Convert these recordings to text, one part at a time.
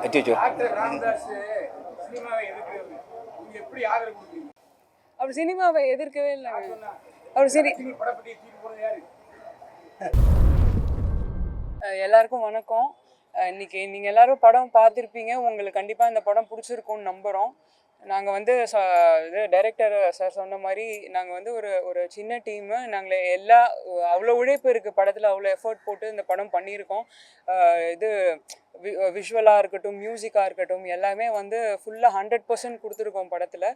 அச்சோ அவர் சினிமாவை எதிர்க்கவே இல்லை. அவர் எல்லாருக்கும் வணக்கம். இன்னைக்கு நீங்கள் எல்லாரும் படம் பார்த்துருப்பீங்க. உங்களுக்கு கண்டிப்பாக இந்த படம் பிடிச்சிருக்கும்னு நம்புகிறோம். நாங்கள் வந்து இது டைரக்டர் சார் சொன்ன மாதிரி நாங்கள் வந்து ஒரு ஒரு சின்ன டீமு. நாங்கள் அவ்வளோ உழைப்பு இருக்குது படத்தில், அவ்வளோ எஃபர்ட் போட்டு இந்த படம் பண்ணியிருக்கோம். இது விஷுவலாக இருக்கட்டும், மியூசிக்காக இருக்கட்டும், எல்லாமே வந்து ஃபுல்லாக 100% கொடுத்துருக்கோம் படத்தில்.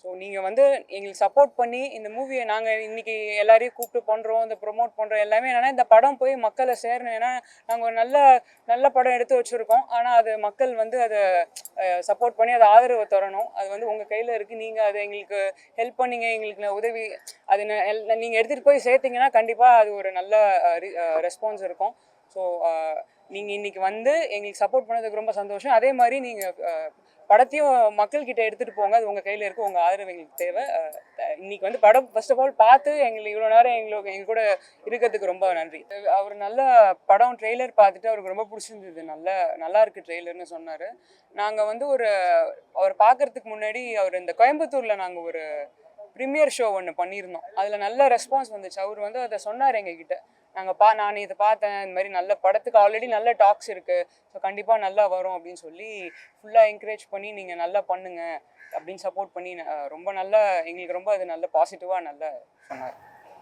ஸோ நீங்கள் வந்து எங்களுக்கு சப்போர்ட் பண்ணி இந்த மூவியை நாங்கள் இன்றைக்கி எல்லாரையும் கூப்பிட்டு பண்ணுறோம், இந்த ப்ரொமோட் பண்ணுறோம். எல்லாமே என்னென்னா இந்த படம் போய் மக்களை சேரணும். ஏன்னா நாங்கள் ஒரு நல்ல படம் எடுத்து வச்சுருக்கோம். ஆனால் அது மக்கள் வந்து அதை சப்போர்ட் பண்ணி அதை ஆதரவு தரணும். அது வந்து உங்கள் கையில் இருக்குது. நீங்கள் அதை எங்களுக்கு ஹெல்ப் பண்ணிங்க, எங்களுக்கு உதவி அது நீங்கள் எடுத்துகிட்டு போய் சேர்த்திங்கன்னா கண்டிப்பாக அது ஒரு நல்ல ரெஸ்பான்ஸ் இருக்கும். ஸோ நீங்கள் இன்றைக்கி வந்து எங்களுக்கு சப்போர்ட் பண்ணதுக்கு ரொம்ப சந்தோஷம். அதே மாதிரி நீங்கள் படத்தையும் மக்கள்கிட்ட எடுத்துகிட்டு போங்க. அது உங்கள் கையில் இருக்குது. உங்கள் ஆதரவு எங்களுக்கு தேவை. இன்றைக்கி வந்து படம் ஃபர்ஸ்ட் ஆஃப் ஆல் பார்த்து எங்களுக்கு இவ்வளோ நேரம் எங்கள் கூட இருக்கிறதுக்கு ரொம்ப நன்றி. அவர் நல்ல படம் ட்ரெய்லர் பார்த்துட்டு அவருக்கு ரொம்ப பிடிச்சிருந்தது. நல்லா இருக்குது ட்ரெய்லர்னு சொன்னார். நாங்கள் வந்து அவர் பார்க்குறதுக்கு முன்னாடி அவர் இந்த கோயம்புத்தூரில் நாங்கள் ஒரு ப்ரீமியர் ஷோ ஒன்று பண்ணியிருந்தோம். அதில் நல்ல ரெஸ்பான்ஸ் வந்துச்சு. அவர் வந்து அதை சொன்னார் எங்ககிட்ட. நான் இதை பார்த்தேன், இந்த மாதிரி நல்ல படத்துக்கு ஆல்ரெடி நல்ல டாக்ஸ் இருக்குது, ஸோ கண்டிப்பாக நல்லா வரும் அப்படின்னு சொல்லி ஃபுல்லாக என்கரேஜ் பண்ணி நீங்கள் நல்லா பண்ணுங்க அப்படின்னு சப்போர்ட் பண்ணி ரொம்ப நல்லா எங்களுக்கு ரொம்ப அது நல்ல பாசிட்டிவாக நல்லா சொன்னார்.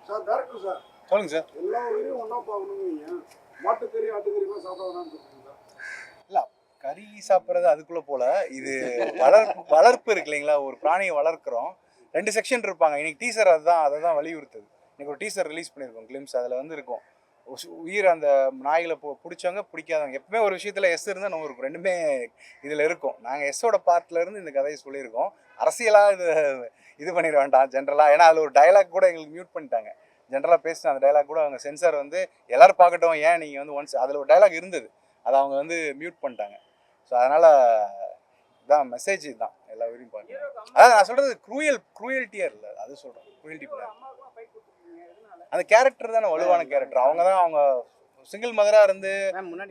சார் டேரக்டர் சார் சொல்லுங்கள் சார். எல்லா ஊரையும் ஒன்றா பார்க்கணுங்க. மாட்டுக்கறி ஆட்டுக்கறிலாம் சாப்பிடாதான்னு சொல்லுங்க. இல்லை, கறி சாப்பிட்றது அதுக்குள்ளே போல, இது வளர்ப்பு இருக்கு இல்லைங்களா, ஒரு பிராணியை வளர்க்குறோம். 2 செக்ஷன் இருப்பாங்க. இன்னைக்கு டீசர் அதை தான் வலியுறுத்துது. இன்றைக்கி ஒரு டீசர் ரிலீஸ் பண்ணியிருக்கோம், கிளிம்ஸ். அதில் வந்து இருக்கும் உயிர் அந்த நாய்களை பிடிச்சவங்க பிடிக்காதவங்க. எப்பவுமே ஒரு விஷயத்தில் எஸ் இருந்தால் நம்ம இருக்கும், ரெண்டுமே இதில் இருக்கும். நாங்கள் எஸ்ஸோட பார்ட்லேருந்து இந்த கதையை சொல்லியிருக்கோம். அரசியலாக இது பண்ணிட வேண்டாம் ஜென்ரலாக. ஏன்னா அதில் ஒரு டைலாக் கூட எங்களுக்கு மியூட் பண்ணிட்டாங்க. ஜென்ரலாக பேசின அந்த டைலாக் கூட அவங்க சென்சார் வந்து எல்லோரும் பார்க்கட்டும், ஏன் நீங்கள் வந்து ஒன்ஸ் அதில் ஒரு டைலாக் இருந்தது, அதை அவங்க வந்து மியூட் பண்ணிட்டாங்க. ஸோ அதனால் இதான் மெசேஜ் தான் எல்லா ஊரையும் பார்க்கணும். அதான் நான் சொல்கிறது க்ரூயல்ட்டியாக இல்லை, அது சொல்கிறேன். க்ரூயல்ட்டி பண்ண அந்த கேரக்டர் தானே வலுவான கேரக்டர். அவங்க சிங்கிள் மதராக இருந்து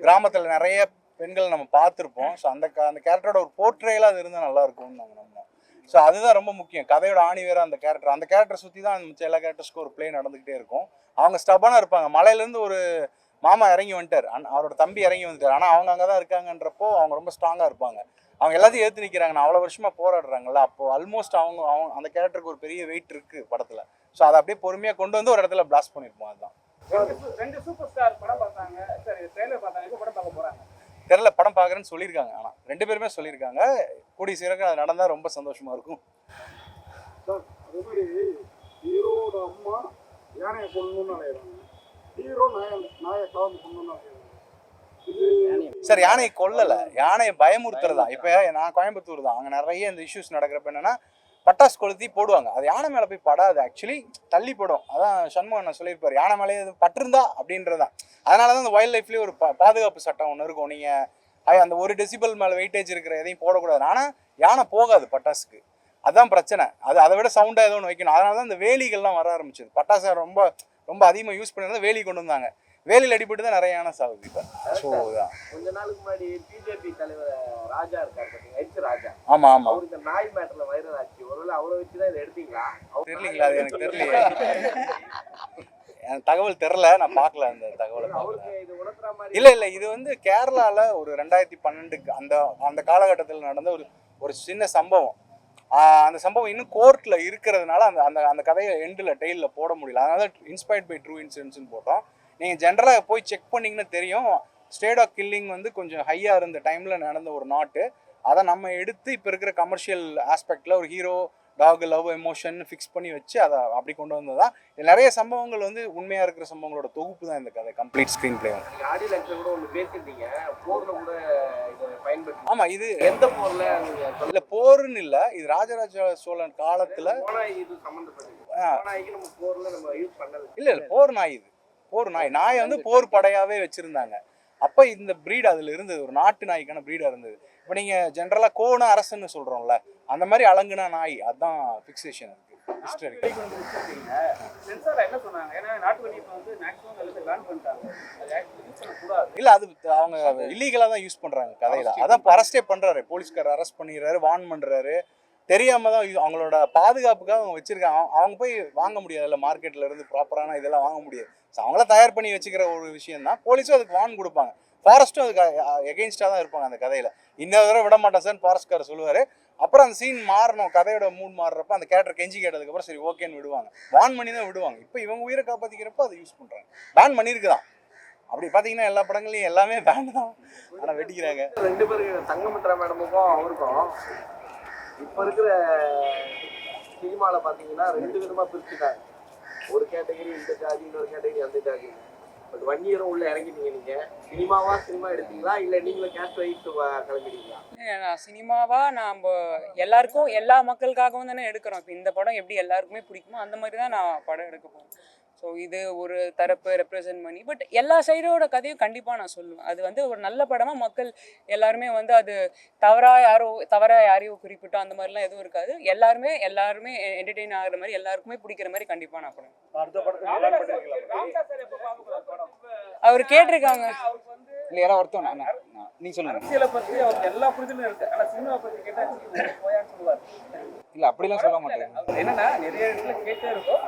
கிராமத்தில் நிறைய பெண்கள் நம்ம பார்த்துருப்போம். ஸோ அந்த கேரக்டரோட ஒரு போர்ட்ரேலாக அது இருந்தால் நல்லா இருக்கும்னு நாங்கள் நம்புவோம். ஸோ அதுதான் ரொம்ப முக்கியம். கதையோட ஆணி வேற அந்த கேரக்டரை சுற்றி தான் மிச்சம் எல்லா கேரக்டர்ஸ்க்கும் ஒரு பிளே நடந்துக்கிட்டே இருக்கும். அவங்க ஸ்டபானாக இருப்பாங்க. மலையிலேருந்து ஒரு மாமா இறங்கி வந்துட்டார், அவரோட தம்பி இறங்கி வந்துட்டார். ஆனால் அவங்க அங்கே தான் இருக்காங்கன்றப்போ அவங்க ரொம்ப ஸ்ட்ராங்காக இருப்பாங்க. அவங்க எல்லாத்தையும் ஏற்று நிற்கிறாங்க. நான் அவ்வளோ வருஷமாக போராடுறாங்கல்ல, அப்போது ஆல்மோஸ்ட் அவங்க அந்த கேரக்டருக்கு ஒரு பெரிய வெயிட் இருக்குது படத்தில். ஸோ அதை அப்படியே பொறுமையாக கொண்டு வந்து ஒரு இடத்துல பிளாஸ்ட் பண்ணியிருப்போம். அதுதான். 2 சூப்பர் ஸ்டார் படம் பார்த்தாங்க. சரி, ட்ரெய்லர் பார்த்தாங்க. இப்போ படம் பார்க்க போகிறாங்க. தெரியல, படம் பார்க்குறேன்னு சொல்லியிருக்காங்க. ஆனால் 2 பேருமே சொல்லியிருக்காங்க. கூடிய சீக்கிரம் அது நடந்தால் ரொம்ப சந்தோஷமாக இருக்கும். சார் அதே மாதிரி ஹீரோட அம்மா யானையை கொள்ளணும்னு நினைக்கிறாங்க, ஹீரோ நாயை கலந்து கொள்ளணும்னு நினைக்கிறாங்க. சார் யானையை கொல்லலை, யானையை பயமுறுத்துறதா. இப்போ நான் கோயம்புத்தூர் தான். அங்கே நிறைய இந்த இஷ்யூஸ் நடக்கிறப்ப என்னென்னா பட்டாசு கொளுத்தி போடுவாங்க. அது யானை மேலே போய் படாது, ஆக்சுவலி தள்ளி போடும். அதான் சண்முகன் சொல்லியிருப்பார், யானை மேலே இது பட்டிருந்தா அப்படின்றதான். அதனால தான் இந்த வைல்ட் லைஃப்லேயே ஒரு பாதுகாப்பு சட்டம் ஒன்று இருக்கும். நீங்கள் அந்த 1 டெசிபல் மேலே வெயிட்டேஜ் இருக்கிற எதையும் போடக்கூடாது. ஆனால் யானை போகாது பட்டாசுக்கு, அதுதான் பிரச்சனை. அதை விட சவுண்டாக ஏதோ ஒன்று வைக்கணும். அதனால தான் இந்த வேலிகள்லாம் வர ஆரம்பிச்சது. பட்டாசு ரொம்ப ரொம்ப அதிகமாக யூஸ் பண்ணியிருந்தா வேலி கொண்டு வந்தாங்க. வேலியில் அடிபட்டு தான் நிறைய யானை சாகுது இப்போ. ஸோ கொஞ்ச நாளுக்கு முன்னாடி பிஜேபி தலைவர் ராஜா இருக்கார் பார்த்தீங்க, எச் ராஜா. ஆமாம் ஆமாம், அவருக்கு நாய் மேட்டரில் வைரல் ஆச்சு. ஒருவேளை அவரை வச்சு தான் இதை எடுத்தீங்களா? தெரியலீங்களா? அது எனக்கு தெரியலையே, எனக்கு தகவல் தெரில, நான் பார்க்கல அந்த தகவலை. இல்லை, இது வந்து கேரளாவில் ஒரு 2012 அந்த காலகட்டத்தில் நடந்த ஒரு சின்ன சம்பவம். அந்த சம்பவம் இன்னும் கோர்ட்டில் இருக்கிறதுனால அந்த கதையை டெய்லில் போட முடியல. அதனால இன்ஸ்பயர்ட் பை ட்ரூ இன்சிடென்ட்ஸ்னு போட்டோம். நீங்கள் ஜென்ரலாக போய் செக் பண்ணிங்கன்னு தெரியும். ஸ்டேட் ஆஃப் கில்லிங் வந்து கொஞ்சம் ஹையாக இருந்த டைமில் நடந்த ஒரு நாட்டு. அதை நம்ம எடுத்து இப்போ இருக்கிற கமர்ஷியல் ஆஸ்பெக்டில் ஒரு hero talk love emotion fix பண்ணி வச்சு அதை அப்படி கொண்டு வந்தது தான். நிறைய சம்பவங்கள் வந்து உண்மையாக இருக்கிற சம்பவங்களோட தொகுப்பு தான் இந்த கதை, complete screen play. Audio lecture கூட ஒன்று பேசியிருந்தீங்க, போரில் கூட இதை பயன்படுத்தி. ஆமாம், இது எந்த போரில்? இல்லை, போருன்னு இல்லை, இது ராஜராஜ சோழன் காலத்தில் இது சம்மந்தப்பட்டது. நம்ம போரில் நம்ம யூஸ் பண்ணது இல்லை, போர் நாய். இது போர் நாய் வந்து போர் படையாகவே வச்சுருந்தாங்க. அப்போ இந்த ப்ரீட் அதில் இருந்தது, ஒரு நாட்டு நாய்க்கான ப்ரீடாக இருந்தது. இப்போ நீங்கள் ஜென்ரலாக கோண அரசுன்னு சொல்கிறோம்ல, அந்த மாதிரி அலங்குனா நாய், அதுதான் ஃபிக்ஸேஷன் இருக்குது. ஹிஸ்டரி இருக்கு. சென்சார் என்ன சொன்னாங்க? ஏன்னா நாட்டுக்கோழி இப்போ வந்து மேக்ஸிமம் எல்லாத்தையும் பேன் பண்ணிட்டாங்க. அது ஆக்சுவலி யூஸ் பண்ணக்கூடாது. இல்ல அது அவங்க இல்லீகலா தான் யூஸ் பண்றாங்க கதையில. அதான் அரெஸ்டே பண்றாரு, போலீஸ்கார் அரெஸ்ட் பண்ணிடுறாரு, வார்ன் பண்றாரு. தெரியாம தான் அவங்களோட பாதுகாப்புக்காக அவங்க வச்சிருக்காங்க. அவங்க போய் வாங்க முடியாதுல்ல, மார்க்கெட்ல இருந்து ப்ராப்பரான இதெல்லாம் வாங்க முடியாது. ஸோ அவங்கள தயார் பண்ணி வச்சுக்கிற ஒரு விஷயம் தான். போலீஸும் அதுக்கு வார்ன் கொடுப்பாங்க, ஃபாரஸ்ட்டும் அதுக்கு எகெயின்ஸ்டாக தான் இருப்பாங்க அந்த கதையில. இன்னொரு தடவை விட மாட்டேன் சார் ஃபாரஸ்ட்காரர் சொல்லுவார். அப்புறம் அந்த சீன் மாறணும், கதையோட மூட் மாறுறப்ப அந்த கேரக்டர் கெஞ்சி கேட்டதுக்கப்புறம் சரி ஓகேன்னு விடுவாங்க, வார்ன் பண்ணி தான் விடுவாங்க. இப்போ இவங்க உயிரை காப்பாற்றிக்கிறப்ப அதை யூஸ் பண்ணுறாங்க. பேன் பண்ணியிருக்குதான். அப்படி பார்த்தீங்கன்னா எல்லா படங்களையும் எல்லாமே பேன் தான், ஆனால் வெட்டிக்கிறாங்க. 2 பேருக்கு தங்கமித்ரா மேடமுக்கும் அவருக்கும் இப்போ இருக்கிற சினிமாவில் பார்த்தீங்கன்னா 2 விதமாக பிரிச்சுட்டாங்க. ஒரு கேட்டகரி இந்த ஜாதி, இன்னொரு கேட்டகரி அந்த ஜாதி. பட் 1 இயரும் உள்ள இறங்கிட்டீங்க. நீங்கள் சினிமா எடுத்தீங்களா இல்லை நீங்களும் கேஸ்ட் வைஸ் கிளம்பிட்டீங்களா? நான் சினிமாவா நம்ம எல்லாருக்கும் எல்லா மக்களுக்காகவும் தானே எடுக்கிறோம். இப்போ இந்த படம் எப்படி எல்லாருக்குமே பிடிக்குமோ அந்த மாதிரி தான் நான் படம் எடுக்க போகிறேன். ஸோ இது ஒரு தரப்பு ரெப்ரசன்ட் பண்ணி, பட் எல்லா சைடோட கதையும் கண்டிப்பாக நான் சொல்லுவேன். அது வந்து ஒரு நல்ல படமாக மக்கள் எல்லாருமே வந்து அது தவறாக யாரையும் குறிப்பிட்டோம் அந்த மாதிரிலாம் எதுவும் இருக்காது. எல்லாருமே என்டர்டெயின் ஆகிற மாதிரி எல்லாருக்குமே பிடிக்கிற மாதிரி கண்டிப்பாக நான் படம். அவர் கேட்டிருக்காங்க. இல்லை யாராவது ஒருத்தவங்க நீங்கள் சொல்லுங்கள். அரசியலை பற்றி அவருக்கு எல்லா புரிதலும் இருக்கு. ஆனால் சினிமா பற்றி கேட்டால் போயான்னு சொல்லுவார். இல்லை அப்படிலாம் சொல்ல மாட்டேன். அவர் என்னன்னா நிறைய இடத்துல கேட்டே இருக்கும்.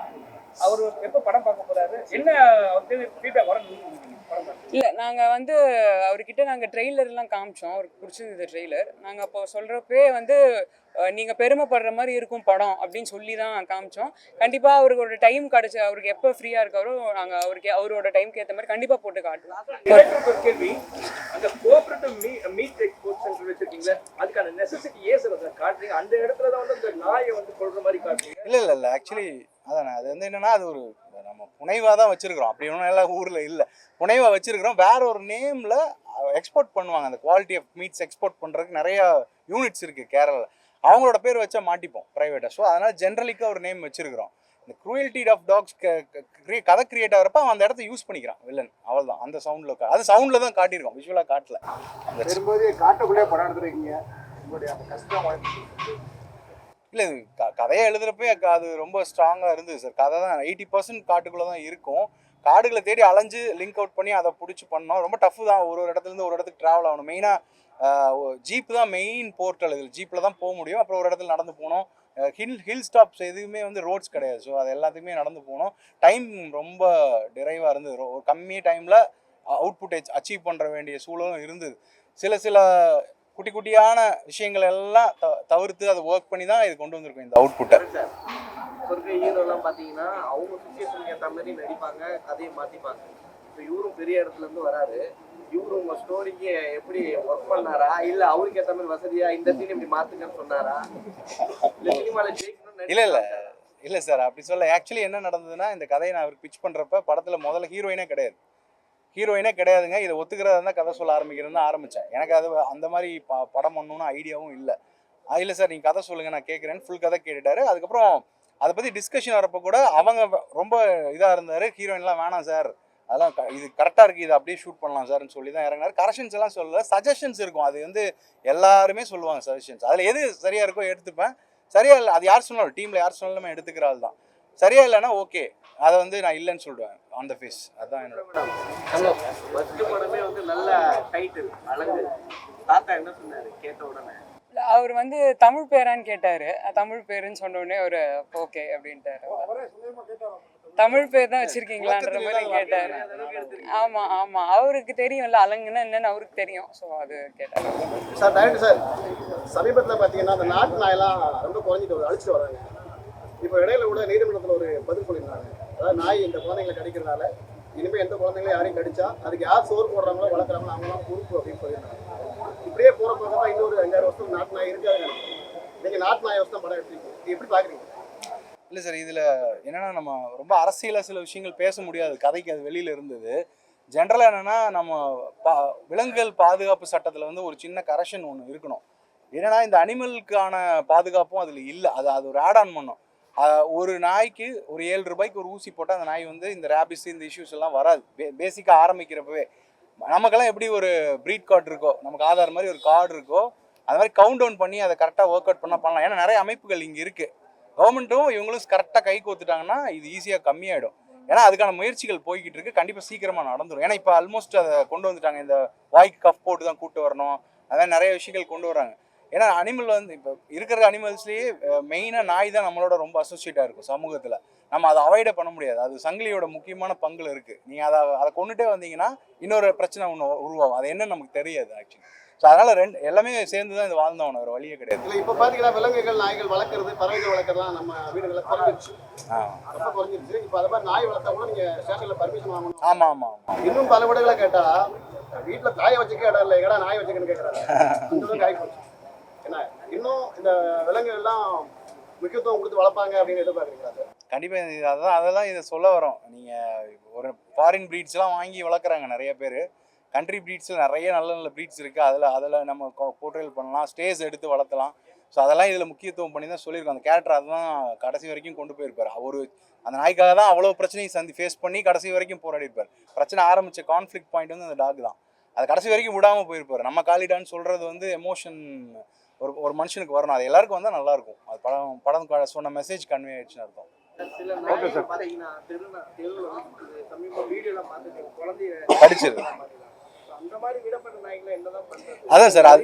அவர் எப்போ படம் பார்க்க போறாரு, என்ன அவருக்கு ஃபீட்பேக் வர இல்லை நாங்கள் வந்து அவர்கிட்ட நாங்கள் ட்ரெய்லர்லாம் காமிச்சோம். அவருக்கு பிடிச்சது ட்ரெய்லர். நாங்கள் அப்போ சொல்கிறப்பே வந்து நீங்கள் பெருமைப்படுற மாதிரி இருக்கும் படம் அப்படின்னு சொல்லி தான் காமிச்சோம். கண்டிப்பாக அவருக்கு ஒரு டைம் கிடச்சி, அவருக்கு எப்போ ஃப்ரீயாக இருக்காரோ நாங்கள் அவரோட டைமுக்கு ஏற்ற மாதிரி கண்டிப்பாக போட்டு காட்டுவோம். ஒரு கேள்வி, அந்த கோஆபரேட்டிவ் மீட் எக்ஸ்போர்ட் சென்டர் வச்சிருக்கீங்களா, அதுக்கான நெசசிட்டி ஏன் சார் அதை காட்டுறீங்க? அந்த இடத்துல தான் வந்து அந்த நாயை வந்து கொள்ற மாதிரி காட்டுறீங்க. இல்லை ஆக்சுவலி அதானே, அது வந்து என்னன்னா அது ஒரு நம்ம புனைவாக தான் வச்சிருக்கிறோம். அப்படி ஒன்றும் எல்லா ஊரில் இல்லை, புனைவாக வச்சிருக்கிறோம். வேற ஒரு நேமில் எக்ஸ்போர்ட் பண்ணுவாங்க. அந்த குவாலிட்டி ஆஃப் மீட்ஸ் எக்ஸ்போர்ட் பண்ணுறதுக்கு நிறையா யூனிட்ஸ் இருக்குது கேரளாவில். அவங்களோட பேர் வச்சா மாட்டிப்போம் ப்ரைவேட்டாக. ஸோ அதனால் ஜென்ரலிக்காக ஒரு நேம் வச்சிருக்கிறோம். இந்த க்ரூயல்டி ஆஃப் டாக்ஸ் கதை கிரியேட் ஆகிறப்ப அவன் அந்த இடத்த யூஸ் பண்ணிக்கிறான் வில்லன். அவ்வளோதான். அந்த சவுண்டில் அது சவுண்டில் தான் காட்டியிருக்கோம், விஷுவலாக காட்டல. வரும்போது காட்டுக்குள்ளே படம் எடுத்துருக்கீங்க, உங்களுடைய அந்த கஷ்டம் இல்லை இது கதையை எழுதுறப்பே அது ரொம்ப ஸ்ட்ராங்காக இருந்தது சார். கதை தான் 80% காட்டுக்குள்ளே தான் இருக்கும். காடுகளை தேடி அலைஞ்சு லிங்க் அவுட் பண்ணி அதை பிடிச்சி பண்ணோம். ரொம்ப டஃப் தான். ஒரு இடத்துலேருந்து ஒரு இடத்துக்கு ட்ராவல் ஆகணும். மெயினாக ஜீப் தான் மெயின் போர்ட்டல். இதில் ஜீப்பில் தான் போக முடியும். அப்புறம் ஒரு இடத்துல நடந்து போகணும். ஹில் ஸ்டாப்ஸ் எதுவுமே வந்து ரோட்ஸ் கிடையாது. ஸோ அது எல்லாத்துக்குமே நடந்து போகணும். டைம் ரொம்ப டிரைவாக இருந்தது. ஒரு கம்மி டைமில் அவுட்புட் அச்சீவ் பண்ணுற வேண்டிய சூழலும் இருந்தது. சில குட்டி குட்டியான விஷயங்கள் எல்லாம் தவிர்த்து அதை ஒர்க் பண்ணி தான் இது கொண்டு வந்திருக்கோம் இந்த அவுட்புட்டை. இருக்க ஹீரோலாம் பார்த்தீங்கன்னா அவங்க சுச்சுவேஷனுக்கு ஏற்ற மாதிரி நடிப்பாங்க, கதையை மாற்றிப்பாங்க. இப்போ இவரும் பெரிய இடத்துல இருந்து வராரு. இவரு உங்க ஸ்டோரிக்கு எப்படி ஒர்க் பண்ணாரா, இல்லை அவருக்கு ஏற்ற மாதிரி வசதியா இந்த சீன் இப்படி மாற்றுங்கன்னு சொன்னாரா, இல்லை சினிமாவில் ஜெயிக்கணும்னு? இல்லை சார் அப்படி சொல்ல. ஆக்சுவலி என்ன நடந்ததுன்னா, இந்த கதையை நான் அவருக்கு பிச் பண்ணுறப்ப படத்தில் முதல்ல ஹீரோயினே கிடையாதுங்க. இதை ஒத்துக்கிறதா இருந்தால் கதை சொல்ல ஆரம்பிக்கிறேன்னு ஆரம்பித்தேன். எனக்கு அது அந்த மாதிரி படம் பண்ணணும்னு ஐடியாவும் இல்லை. இல்லை சார் நீங்கள் கதை சொல்லுங்கள் நான் கேட்குறேன்னு ஃபுல் கதை கேட்டுட்டாரு. அதுக்கப்புறம் அதை பற்றி டிஸ்கஷன் வரப்போ கூட அவங்க ரொம்ப இதாக இருந்தார். ஹீரோயின்லாம் வேணாம் சார், அதெல்லாம் இது கரெக்டாக இருக்குது, இது அப்படியே ஷூட் பண்ணலாம் சார்னு சொல்லி தான் இறங்கினார். கரெக்ஷன்ஸ் எல்லாம் சொல்லலை, சஜஷன்ஸ் இருக்கும். அது வந்து எல்லாருமே சொல்லுவாங்க சஜஷன்ஸ். அதில் எது சரியாக இருக்கோ எடுத்துப்பேன். சரியா இல்லை அது யார் சொன்னாலும், டீமில் யார் சொன்னாலுமே எடுத்துக்கிற ஆள் தான். சரியா இல்லைன்னா ஓகே, அதை வந்து நான் இல்லைன்னு சொல்லுவேன் ஆன் த ஃபேஸ். அதுதான் என்னோட படமே வந்து நல்ல டைட்டில் அழகு. தாத்தா என்ன சொன்னாரு கேட்ட உடனே? அவர் வந்து தமிழ் பேரான்னு கேட்டார். தமிழ் பேருன்னு சொன்ன உடனே ஒரு ஓகே அப்படின்ட்டாரு. தமிழ் பேர் தான் வச்சிருக்கீங்களான்ற மாதிரி கேட்டார். ஆமாம் அவருக்கு தெரியும்ல அலங்குன்னா என்னன்னு அவருக்கு தெரியும். ஸோ அது கேட்டார். சார் டைரக்டர் சார், சமீபத்தில் பார்த்தீங்கன்னா அந்த நாட்டு நாயெல்லாம் ரொம்ப குறைஞ்சிட்டு அழிச்சிட்டு வராங்க. இப்போ இடையில கூட நீதிமன்றத்தில் ஒரு பதில் சொல்லியிருந்தாங்க. அதாவது நாய் இந்த குழந்தைங்களை கடிக்கிறதுனால இனிமேல் எந்த குழந்தைங்களும் யாரையும் கடிச்சா அதுக்கு யார் சோறு போடுறாங்களோ வளர்க்குறாங்களோ அவங்களாம் பொறுப்பு அப்படின்னு சொல்லியிருந்தாங்க. இப்படியே போகிற பக்கம் தான் இன்னொரு 5-6 வருஷம் நாட்டு நாய் இருக்காது. நீங்கள் நாட்டு நாயை வச்சு தான் படம் எடுத்துருக்கீங்க, எப்படி பார்க்குறீங்க? இல்லை சார், இதில் என்னென்னா நம்ம ரொம்ப அரசியலாக சில விஷயங்கள் பேச முடியாது, கதைக்கு அது வெளியில் இருந்தது. ஜென்ரலாக என்னென்னா நம்ம விலங்குகள் பாதுகாப்பு சட்டத்தில் வந்து ஒரு சின்ன கரெக்ஷன் ஒன்று இருக்கணும். ஏன்னா இந்த அனிமலுக்கான பாதுகாப்பும் அதில் இல்லை. அது ஒரு ஆட் ஆன் பண்ணும். ஒரு நாய்க்கு ஒரு 7 ரூபாய்க்கு ஒரு ஊசி போட்டால் அந்த நாய் வந்து இந்த ரேபிஸ் இந்த இஷ்யூஸ் எல்லாம் வராது. பேசிக்காக ஆரம்பிக்கிறப்பவே நமக்கெல்லாம் எப்படி ஒரு ப்ரீட் கார்டு இருக்கோ, நமக்கு ஆதார் மாதிரி ஒரு கார்டு இருக்கோ, அது மாதிரி கவுண்ட் டவுன் பண்ணி அதை கரெக்டாக ஒர்க் அவுட் பண்ணலாம். ஏன்னா நிறைய அமைப்புகள் இங்கே இருக்குது. கவர்மெண்ட்டும் இவங்களும் கரெக்டாக கை கோத்துட்டாங்கன்னா இது ஈஸியாக கம்மியாயிடும். ஏன்னா அதுக்கான முயற்சிகள் போய்கிட்டு இருக்கு, கண்டிப்பாக சீக்கிரமாக நடந்துடும். ஏன்னா இப்போ ஆல்மோஸ்ட் அதை கொண்டு வந்துட்டாங்க, இந்த வாய்க்கு கஃப் போட்டு தான் கூட்டு வரணும், அதான் நிறைய விஷயங்கள் கொண்டு வராங்க. ஏன்னா அனிமல் வந்து இப்போ இருக்கிற அனிமல்ஸ்லேயே மெயினாக நாய் தான் நம்மளோட ரொம்ப அசோசியேட்டாக இருக்கும் சமூகத்தில். நம்ம அதை அவாய்டே பண்ண முடியாது, அது சங்கிலியோட முக்கியமான பங்குல இருக்குது. நீங்கள் அதை கொண்டுட்டே வந்தீங்கன்னா இன்னொரு பிரச்சனை ஒன்று உருவாகும், அது என்னன்னு நமக்கு தெரியாது ஆக்சுவலி. ஸோ அதனால் எல்லாமே சேர்ந்து தான் இது வாழ்ந்தவன, ஒரு வழியே கிடையாது. இல்லை இப்போ பார்த்தீங்கன்னா விலங்குகள் நாய்கள் வளர்க்குறது, பறவைகள் வளர்க்குறதுலாம் நம்ம வீடுகளில் குறைஞ்சிருச்சு, ரொம்ப குறைஞ்சிருச்சு. இப்போ அதை மாதிரி நாய் வளர்த்தா கூட நீங்கள் ஸ்டேஷனில் பர்மிஷன் வாங்கணும். ஆமாம் ஆமாம் ஆமாம். இன்னும் பல வீடுகளை கேட்டால் வீட்டில் தாயை வச்சுக்க இடம் இல்லை, எடா நாய் வச்சுக்கன்னு கேட்குறாங்க. அந்த அளவுக்கு ஆகிப்போச்சு. ஏன்னா இன்னும் இந்த விலங்குகள் எல்லாம் முக்கியத்துவம் கொடுத்து வளர்ப்பாங்க அப்படின்னு எதிர்பார்க்குறீங்களா சார்? கண்டிப்பாக அதெல்லாம் இதை சொல்ல வரோம். நீங்கள் ஒரு ஃபாரின் ப்ரீட்ஸ்லாம் வாங்கி வளர்க்குறாங்க நிறைய பேர். கண்ட்ரி ப்ரீட்ஸில் நிறைய நல்ல நல்ல ப்ரீட்ஸ் இருக்குது, அதில் நம்ம போர்ட்ரேல் பண்ணலாம், ஸ்டேஸ் எடுத்து வளர்த்தலாம். ஸோ அதெல்லாம் இதில் முக்கியத்துவம் பண்ணி தான் சொல்லியிருக்கோம். அந்த கேரக்டர் அதுதான் கடைசி வரைக்கும் கொண்டு போயிருப்பார். அந்த நாய்க்காக தான் அவ்வளோ பிரச்சனையும் ஃபேஸ் பண்ணி கடைசி வரைக்கும் போராடிருப்பார். பிரச்சனை ஆரம்பித்த கான்ஃப்ளிக் பாயிண்ட் வந்து அந்த டாக் தான். அது கடைசி வரைக்கும் விடாமல் போயிருப்பார். நம்ம காலிடான்னு சொல்கிறது வந்து எமோஷன் ஒரு மனுஷனுக்கு வரணும், அது எல்லாருக்கும் வந்தால் நல்லாயிருக்கும். அது படம் சொன்ன மெசேஜ் கன்வே ஆயிடுச்சுன்னு அர்த்தம். கடிச்சிரு அதான் சார், அது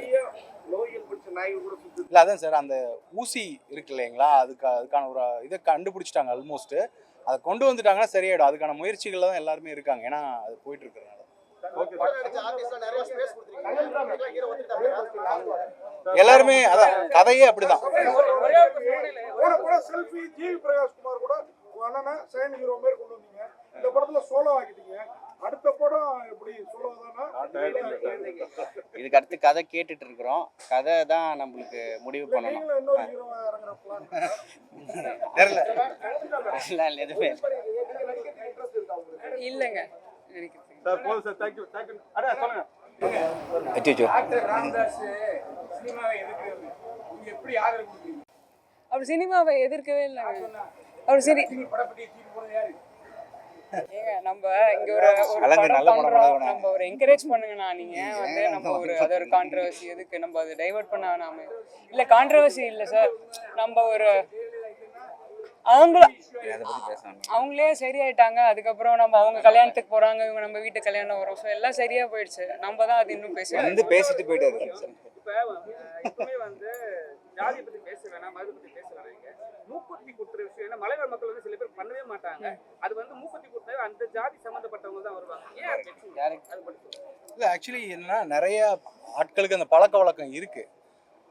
இல்லை அதான் சார், அந்த ஊசி இருக்கு இல்லைங்களா, அதுக்கான ஒரு இதை கண்டுபிடிச்சிட்டாங்க ஆல்மோஸ்ட். அதை கொண்டு வந்துட்டாங்கன்னா சரியாயிடும். அதுக்கான முயற்சிகள் தான் எல்லாருமே இருக்காங்க, ஏன்னா அது போயிட்டு இருக்கிறனால. எல்லாருமே அதான் கதையே அப்படிதான். செல்ஃபி ஜிவி பிரகாஷ் குமார் கூட அண்ணனை சைன் ஹீரோ மாதிரி கொண்டு வந்தீங்க, இந்த படத்துல சோலோ ஆக்கிட்டீங்க. அடுத்த படம் எப்படி சோலோ தானா? இதுக்கு அடுத்து கதை கேட்டுட்டு இருக்கிறோம், கதை தான் நம்மளுக்கு முடிவு பண்ணணும். இன்னொரு ஹீரோவா இறங்குற பிளான் தெரியல எதுவுமே இல்லைங்க. சார் போதும் சார், தேங்க்யூ தேங்க்யூ. அடா சொல்லுங்க. அவர் சினிமாவை எதிர்க்கவே இல்லைங்க. அவர் சரி ஏங்க, நம்ம இங்க ஒரு படம் பண்றோம், நம்ம ஒரு என்கரேஜ் பண்ணுங்கண்ணா. நீங்க வந்து நம்ம அது ஒரு கான்ட்ரவர்சி எதுக்கு நம்ம அதை டைவர்ட் பண்ண வேணாமே. இல்ல கான்ட்ரவர்சி இல்ல சார், நம்ம ஒரு அவங்களே சரியாயிட்டாங்க. அதுக்கப்புறம் அவங்க கல்யாணத்துக்கு போறாங்க, இவங்க நம்ம வீட்டு கல்யாணம் வரும். ஸோ எல்லாம் சரியா போயிடுச்சு, நம்ம தான் அது இன்னும் பேசிட்டு போயிட்டாரு. இப்பவே வந்து ஜாதியை பத்தி பேச வேணாம், மதத்தை பத்தி பேச வேணாம். மூக்குத்தி குத்துற விஷயம், ஏன்னா மலைவாழ் மக்கள் வந்து சில பேர் பண்ணவே மாட்டாங்க. அது வந்து மூக்குத்தி குத்துற அந்த ஜாதி சம்பந்தப்பட்டவங்க தான் வருவாங்க. இல்லை ஆக்சுவலி என்னன்னா, நிறைய ஆட்களுக்கு அந்த பழக்க வழக்கம் இருக்கு.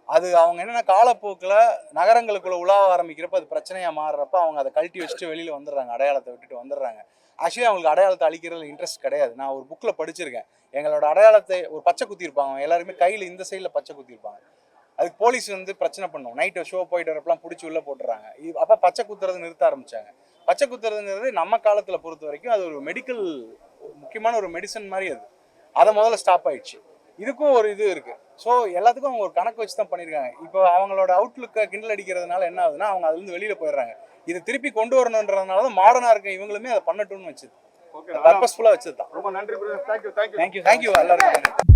அது அவங்க என்னன்னா காலப்போக்கில் நகரங்களுக்குள்ள உலாவ ஆரம்பிக்கிறப்ப அது பிரச்சனையா மாறுறப்ப அவங்க அதை கழட்டி வச்சுட்டு வெளியில வந்துடுறாங்க, அடையாளத்தை விட்டுட்டு வந்துடுறாங்க. ஆக்சுவலி அவங்களுக்கு அடையாளத்தை அழிக்கிறதுல இன்ட்ரெஸ்ட் கிடையாது. நான் ஒரு புக்கில் படிச்சிருக்கேன், எங்களோட அடையாளத்தை ஒரு பச்சை குத்திருப்பாங்க, எல்லாருமே கையில் இந்த சைடில் பச்சை குத்திருப்பாங்க. அதுக்கு போலீஸ் வந்து பிரச்சனை பண்ணும், நைட்டு ஷோ போயிட்டு வரப்பெல்லாம் பிடிச்சி உள்ளே போட்டுறாங்க. அப்போ பச்சை குத்துறது நிறுத்த ஆரம்பிச்சாங்க. பச்சை குத்துறதுங்கிறது நம்ம காலத்தில் பொறுத்த வரைக்கும் அது ஒரு மெடிக்கல் முக்கியமான ஒரு மெடிசன் மாதிரி, அதை முதல்ல ஸ்டாப் ஆயிடுச்சு. இதுக்கும் ஒரு இது இருக்குது. ஸோ எல்லாத்துக்கும் அவங்க ஒரு கணக்கு வச்சு தான் பண்ணியிருக்காங்க. இப்போ அவங்களோட அவுட்லுக்கை கிண்டல் அடிக்கிறதுனால என்ன ஆகுதுன்னா அவங்க அதுலேருந்து வெளியில் போயிடுறாங்க. இதை திருப்பி கொண்டு வரணுன்றதுனால தான் மாடர்னாக இருக்க இவங்களுமே அதை பண்ணட்டும்னு வச்சது, பர்பஸ்ஃபுல்லாக வச்சது தான். ரொம்ப நன்றி. தேங்க்யூ எல்லாருக்கும்.